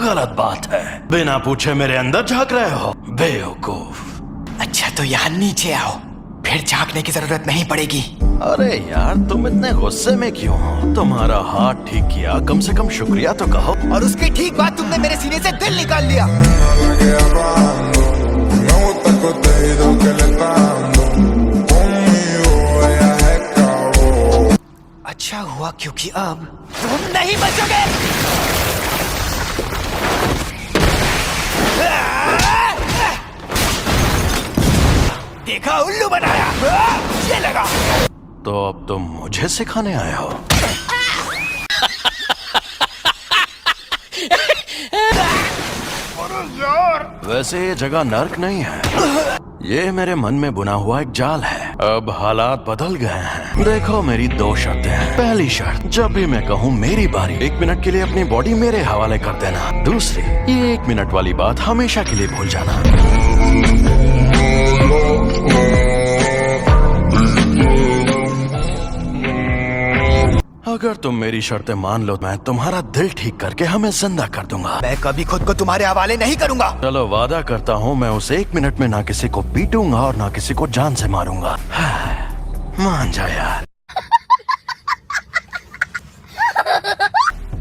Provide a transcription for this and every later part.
गलत बात है। बिना पूछे मेरे अंदर झांक रहे हो, बेवकूफ। अच्छा तो यहाँ नीचे आओ, फिर झांकने की जरूरत नहीं पड़ेगी। अरे यार तुम इतने गुस्से में क्यों हो? तुम्हारा हाथ ठीक किया, कम से कम शुक्रिया तो कहो। और उसकी ठीक बात, तुमने मेरे सीने से दिल निकाल लिया। अच्छा हुआ क्योंकि अब तुम नहीं बचोगे। देखा, उल्लू बनाया। ये लगा। तो अब तुम मुझे सिखाने आए हो? वैसे ये जगह नर्क नहीं है, ये मेरे मन में बुना हुआ एक जाल है। अब हालात बदल गए हैं। देखो मेरी दो शर्तें हैं। पहली शर्त, जब भी मैं कहूँ मेरी बारी, 1 मिनट के लिए अपनी बॉडी मेरे हवाले कर देना। दूसरी, ये 1 मिनट वाली बात हमेशा के लिए भूल जाना। अगर तुम मेरी शर्तें मान लो, मैं तुम्हारा दिल ठीक करके हमें जिंदा कर दूंगा। मैं कभी खुद को तुम्हारे हवाले नहीं करूंगा। चलो वादा करता हूँ, मैं उस 1 मिनट में ना किसी को पीटूंगा और ना किसी को जान से मारूंगा। मान जा यार।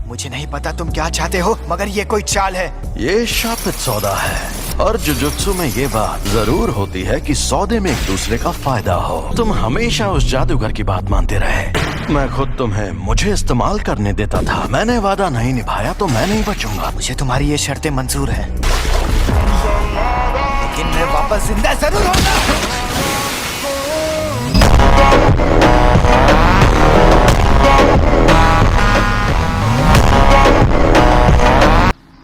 मुझे नहीं पता तुम क्या चाहते हो, मगर ये कोई चाल है। ये शापित सौदा है, और जुजुत्सु में ये बात जरूर होती है कि सौदे में एक दूसरे का फायदा हो। तुम हमेशा उस जादूगर की बात मानते रहे। मैं खुद तुम्हें मुझे इस्तेमाल करने देता था। मैंने वादा नहीं निभाया तो मैं नहीं बचूंगा। मुझे तुम्हारी ये शर्तें मंजूर हैं, लेकिन मैं वापस जिंदा जरूर होगा।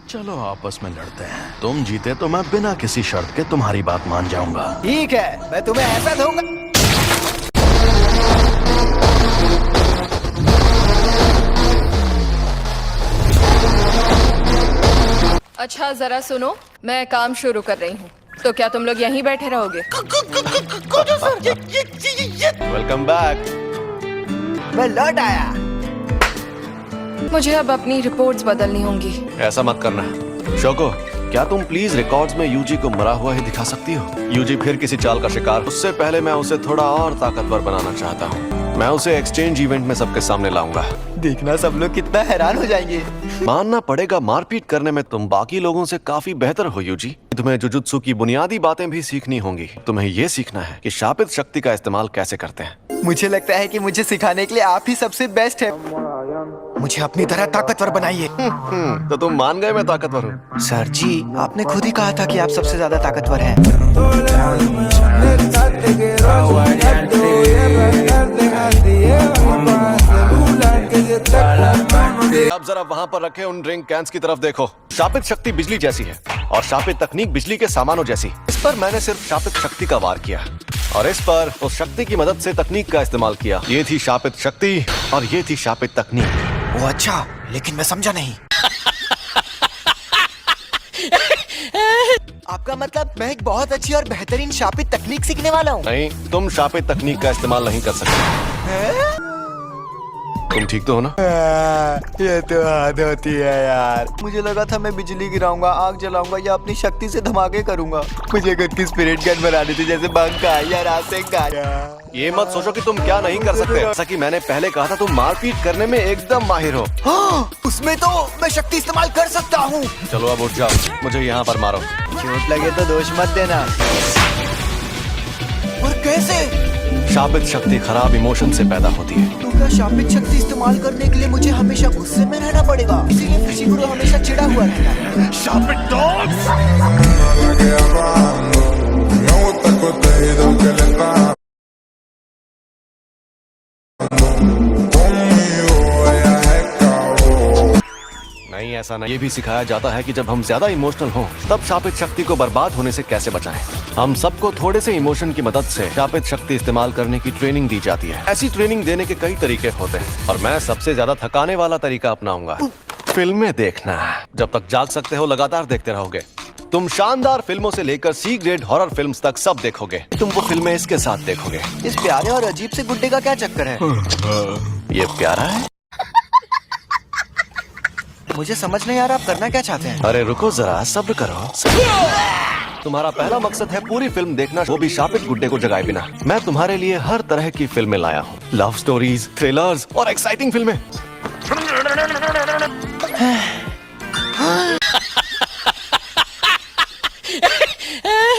चलो आपस में लड़ते हैं। तुम जीते तो मैं बिना किसी शर्त के तुम्हारी बात मान जाऊंगा। ठीक है, मैं तुम्हें ऐसा दूंगा। अच्छा जरा सुनो, मैं काम शुरू कर रही हूँ, तो क्या तुम लोग यहीं बैठे रहोगे? Welcome back. मैं लौट आया। मुझे अब अपनी रिपोर्ट्स बदलनी होंगी। ऐसा मत करना शोको, क्या तुम प्लीज रिकॉर्ड्स में यूजी को मरा हुआ ही दिखा सकती हो? यूजी फिर किसी चाल का शिकार। उससे पहले मैं उसे थोड़ा और ताकतवर बनाना चाहता हूँ। मैं उसे एक्सचेंज इवेंट में सबके सामने लाऊंगा। देखना सब लोग कितना हैरान हो जाएंगे। मानना पड़ेगा, मारपीट करने में तुम बाकी लोगों से काफी बेहतर हो यूजी। तुम्हें जुजुत्सु की बुनियादी बातें भी सीखनी होंगी। तुम्हें ये सीखना है कि शापित शक्ति का इस्तेमाल कैसे करते हैं। मुझे लगता है कि मुझे सिखाने के लिए आप ही सबसे बेस्ट है। मुझे अपनी तरह ताकतवर बनाइए। तो तुम मान गए मैं ताकतवर हूँ? सर जी, आपने खुद ही कहा था कि आप सबसे ज्यादा ताकतवर हैं। अब जरा वहाँ पर रखे उन ड्रिंक कैंस की तरफ देखो। शापित शक्ति बिजली जैसी है और शापित तकनीक बिजली के सामानों जैसी। इस पर मैंने सिर्फ शापित शक्ति का वार किया और इस पर उस शक्ति की मदद से तकनीक का इस्तेमाल किया। ये थी शापित शक्ति और ये थी शापित तकनीक। वो अच्छा, लेकिन मैं समझा नहीं। आपका मतलब मैं एक बहुत अच्छी और बेहतरीन शापित तकनीक सीखने वाला हूँ? नहीं, तुम शापित तकनीक का इस्तेमाल नहीं कर सकते। तुम ठीक तो हो ना? ये तो हद होती है यार। मुझे लगा था मैं बिजली गिराऊंगा, आग जलाऊंगा या अपनी शक्ति से धमाके करूंगा। मुझे खुद की स्पिरिट गन बनानी थी, जैसे बंक या रास्ते आया। ये मत सोचो कि तुम क्या नहीं कर सकते। जैसा कि मैंने पहले कहा था, तुम मारपीट करने में एकदम माहिर हो। हाँ, उसमें तो मैं शक्ति इस्तेमाल कर सकता हूँ। चलो अब उठ जाओ, मुझे यहाँ पर मारो। चोट लगे तो दोष मत देना। और कैसे? शापित शक्ति खराब इमोशन से पैदा होती है। तो क्या शापित शक्ति इस्तेमाल करने के लिए मुझे हमेशा गुस्से में रहना पड़ेगा? इसीलिए फुशिकुरो हमेशा चिढ़ा हुआ रहता। शापित डॉग्स! नहीं, ऐसा नहीं। ये भी सिखाया जाता है कि जब हम ज्यादा इमोशनल हों, तब शापित शक्ति को बर्बाद होने से कैसे बचाएं। हम सबको थोड़े से इमोशन की मदद से शापित शक्ति इस्तेमाल करने की ट्रेनिंग दी जाती है। ऐसी ट्रेनिंग देने के कई तरीके होते हैं और मैं सबसे ज्यादा थकाने वाला तरीका अपनाऊंगा। फिल्में देखना। जब तक जाग सकते हो लगातार देखते रहोगे। तुम शानदार फिल्मों से लेकर सी ग्रेड हॉरर फिल्म्स तक सब देखोगे। तुम वो फिल्में इसके साथ देखोगे। इस प्यारे और अजीब से गुड्डे का क्या चक्कर है? ये प्यारा है। मुझे समझ नहीं आ रहा आप करना क्या चाहते हैं। अरे रुको जरा, सब्र करो। तुम्हारा पहला मकसद है पूरी फिल्म देखना, वो भी शापित गुड्डे को जगाए बिना। मैं तुम्हारे लिए हर तरह की फिल्में लाया हूँ, लव स्टोरीज, थ्रिलर्स और एक्साइटिंग फिल्में।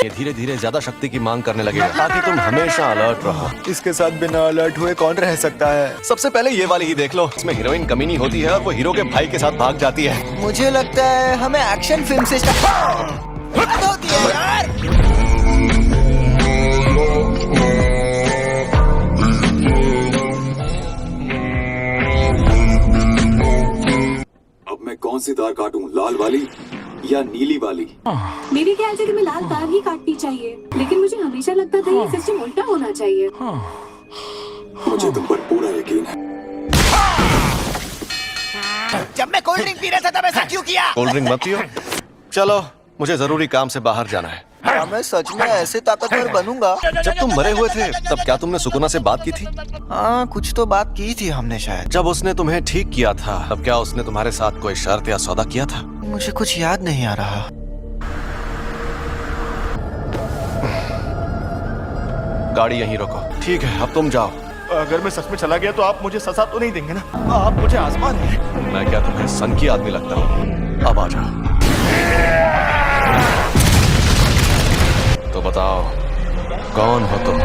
ये धीरे धीरे ज्यादा शक्ति की मांग करने लगेगा ताकि तुम हमेशा अलर्ट रहो। इसके साथ बिना अलर्ट हुए कौन रह सकता है। सबसे पहले ये वाली ही देख लो, इसमें हीरोइन कमीनी होती है और वो हीरो के भाई के साथ भाग जाती है। मुझे लगता है हमें एक्शन फिल्म से स्टार्ट होती है यार। अब मैं कौन सी तार काटूं, लाल वाली या नीली वाली? मेरे ख्याल से तुम्हें लाल तार ही काटनी चाहिए, लेकिन मुझे हमेशा लगता था ये सिस्टम उल्टा होना चाहिए। मुझे तुम पर पूरा यकीन है। जब मैं कोल्ड ड्रिंक पी रहा था तब ऐसा क्यों किया? कोल्ड ड्रिंक मत पियो। चलो, मुझे जरूरी काम से बाहर जाना है। क्या मैं सच में ऐसे ताकतवर बनूंगा? जब तुम मरे हुए थे तब क्या तुमने सुकुना से बात की थी? हाँ, कुछ तो बात की थी हमने शायद। जब उसने तुम्हें ठीक किया था तब क्या उसने तुम्हारे साथ कोई शर्त या सौदा किया था? मुझे कुछ याद नहीं आ रहा। गाड़ी यहीं रोको। ठीक है, अब तुम जाओ। अगर मैं सच में चला गया तो आप मुझे सजा तो नहीं देंगे ना? आप मुझे आजमा रहे हैं। मैं क्या तुम्हें सन की आदमी लगता हूँ? अब आ जाओ। तो बताओ, कौन हो तुम?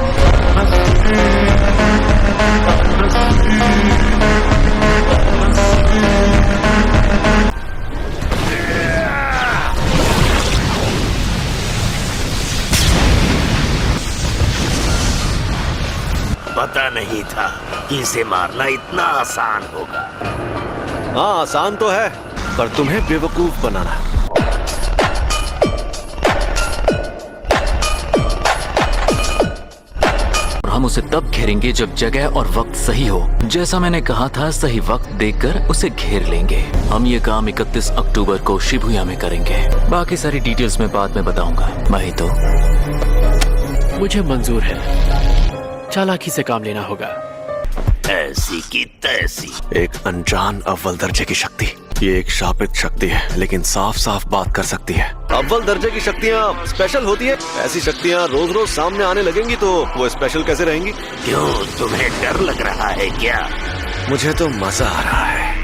पता नहीं था कि इसे मारना इतना आसान होगा। हाँ, आसान तो है, पर तुम्हें बेवकूफ बनाना। हम उसे तब घेरेंगे जब जगह और वक्त सही हो। जैसा मैंने कहा था, सही वक्त देखकर उसे घेर लेंगे। हम ये काम 31 अक्टूबर को शिबुया में करेंगे। बाकी सारी डिटेल्स मैं बाद में बताऊंगा। माही तो मुझे मंजूर है, चालाकी से काम लेना होगा। ऐसी की तैसी। एक अनजान अव्वल दर्जे की शक्ति। ये एक शापित शक्ति है, लेकिन साफ साफ बात कर सकती है। अव्वल दर्जे की शक्तियाँ स्पेशल होती है। ऐसी शक्तियाँ रोज रोज सामने आने लगेंगी तो वो स्पेशल कैसे रहेंगी? क्यों, तुम्हें डर लग रहा है क्या? मुझे तो मजा आ रहा है।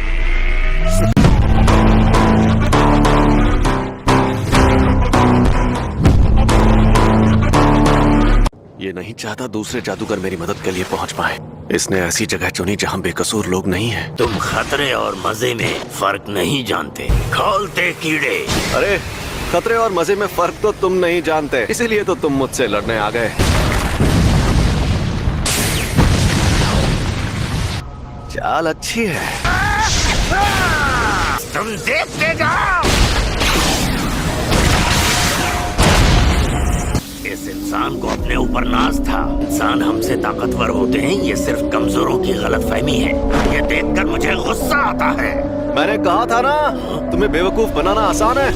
ये नहीं चाहता दूसरे जादूगर मेरी मदद के लिए पहुंच पाए। इसने ऐसी जगह चुनी जहां बेकसूर लोग नहीं हैं। तुम खतरे और मजे में फर्क नहीं जानते, खोलते कीड़े। अरे, खतरे और मजे में फर्क तो तुम नहीं जानते, इसीलिए तो तुम मुझसे लड़ने आ गए। चाल अच्छी है। तुम देखते जाओ। इस इंसान को अपने ऊपर नाज था। इंसान हमसे ताकतवर होते हैं, ये सिर्फ कमजोरों की गलतफहमी है। ये देखकर मुझे गुस्सा आता है। मैंने कहा था ना, तुम्हें बेवकूफ बनाना आसान है।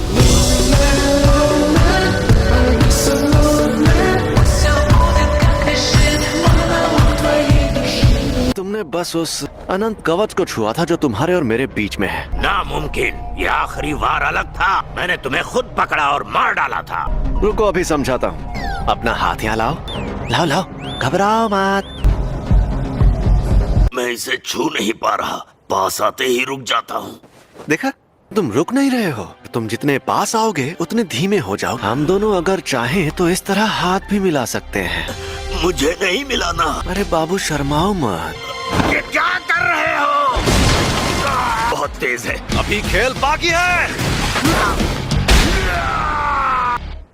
तुमने बस उस अनंत कवच को छुआ था जो तुम्हारे और मेरे बीच में है। नामुमकिन, ये आखिरी वार अलग था। मैंने तुम्हें खुद पकड़ा और मार डाला था। रुको, अभी समझाता हूँ। अपना हाथ यहाँ लाओ। लाओ लाओ, घबराओ मत। मैं इसे छू नहीं पा रहा, पास आते ही रुक जाता हूँ। देखा, तुम रुक नहीं रहे हो। तुम जितने पास आओगे उतने धीमे हो जाओ। हम दोनों अगर चाहें तो इस तरह हाथ भी मिला सकते हैं। मुझे नहीं मिलाना। अरे बाबू, शर्माओ मत। ये क्या कर रहे हो? बहुत तेज है। अभी खेल बाकी है।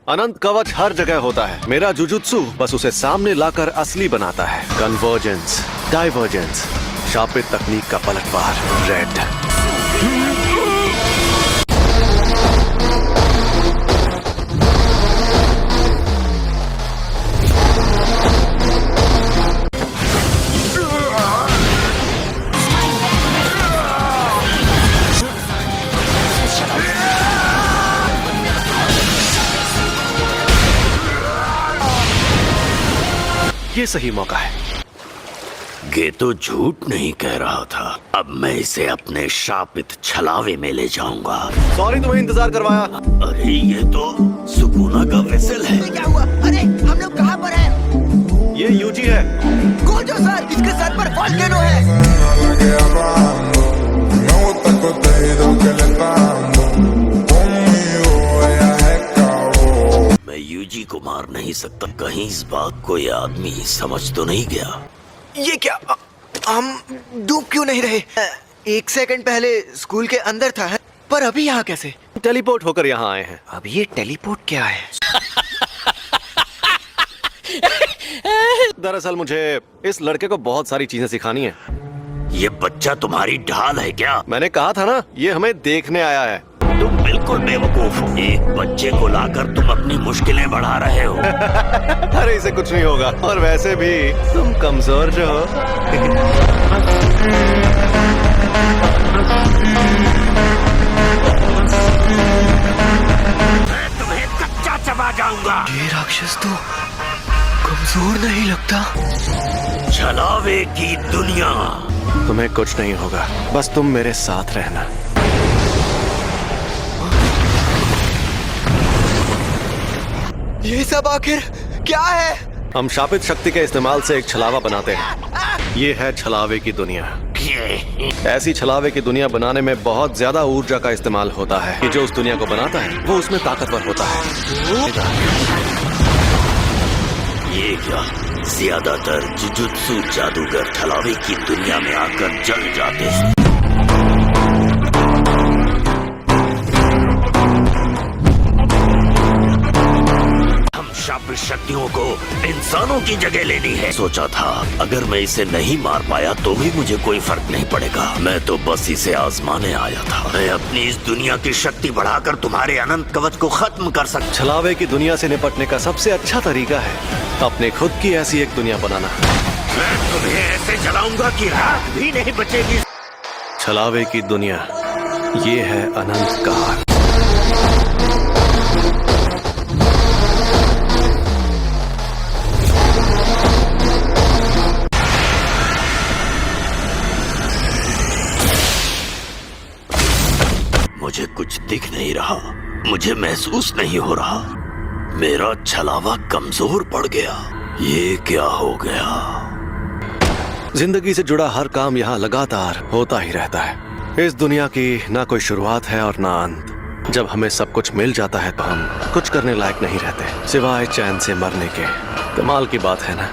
अनंत कवच हर जगह होता है। मेरा जुजुत्सु बस उसे सामने लाकर असली बनाता है। कन्वर्जेंस, डाइवर्जेंस, शापित तकनीक का पलटवार। रेड। ये सही मौका है। ये तो झूठ नहीं कह रहा था। अब मैं इसे अपने शापित छलावे में ले जाऊंगा। सॉरी तुम्हें इंतजार करवाया। अरे ये तो सुकूना का वेसल है। क्या हुआ? अरे हम लोग कहाँ पर हैं? ये यूजी है। खोजो सर, इसके सर पर वोल्केनो है। मैं यूजी को मार नहीं सकता। कहीं इस बात को ये आदमी समझ तो नहीं गया। ये क्या? हम डूब क्यों नहीं रहे? 1 सेकंड पहले स्कूल के अंदर था, पर अभी यहाँ कैसे? टेलीपोर्ट होकर यहाँ आए हैं। अब ये टेलीपोर्ट क्या है? दरअसल मुझे इस लड़के को बहुत सारी चीजें सिखानी है। ये बच्चा तुम्हारी ढाल है क्या? मैंने कहा था ना, ये हमें देखने आया है। तुम बिल्कुल बेवकूफ हो। एक बच्चे को लाकर तुम अपनी मुश्किलें बढ़ा रहे हो। अरे इसे कुछ नहीं होगा, और वैसे भी तुम कमजोर जो हो। मैं तुम्हें कच्चा चबा जाऊंगा। ये राक्षस तो कमजोर नहीं लगता। छलावे की दुनिया। तुम्हें कुछ नहीं होगा, बस तुम मेरे साथ रहना। ये सब आखिर क्या है? हम शापित शक्ति के इस्तेमाल से एक छलावा बनाते हैं। ये है छलावे की दुनिया। ऐसी छलावे की दुनिया बनाने में बहुत ज्यादा ऊर्जा का इस्तेमाल होता है कि जो उस दुनिया को बनाता है वो उसमें ताकतवर होता है। ये क्या? ज्यादातर जुजुत्सु जादूगर छलावे की दुनिया में आकर जल जाते हैं। शापित शक्तियों को इंसानों की जगह लेनी है। सोचा था अगर मैं इसे नहीं मार पाया तो भी मुझे कोई फर्क नहीं पड़ेगा। मैं तो बस इसे आजमाने आया था। मैं अपनी इस दुनिया की शक्ति बढ़ाकर तुम्हारे अनंत कवच को खत्म कर सकता। छलावे की दुनिया से निपटने का सबसे अच्छा तरीका है अपने खुद की ऐसी एक दुनिया बनाना। मैं तुम्हें ऐसे जलाऊंगा कि रात भी नहीं बचेगी। छलावे की दुनिया, ये है अनंत काल। मुझे कुछ दिख नहीं रहा, मुझे महसूस नहीं हो रहा। मेरा छलावा कमजोर पड़ गया। ये क्या हो गया? जिंदगी से जुड़ा हर काम यहाँ लगातार होता ही रहता है। इस दुनिया की ना कोई शुरुआत है और ना अंत। जब हमें सब कुछ मिल जाता है तो हम कुछ करने लायक नहीं रहते, सिवाय चैन से मरने के। कमाल की बात है ना।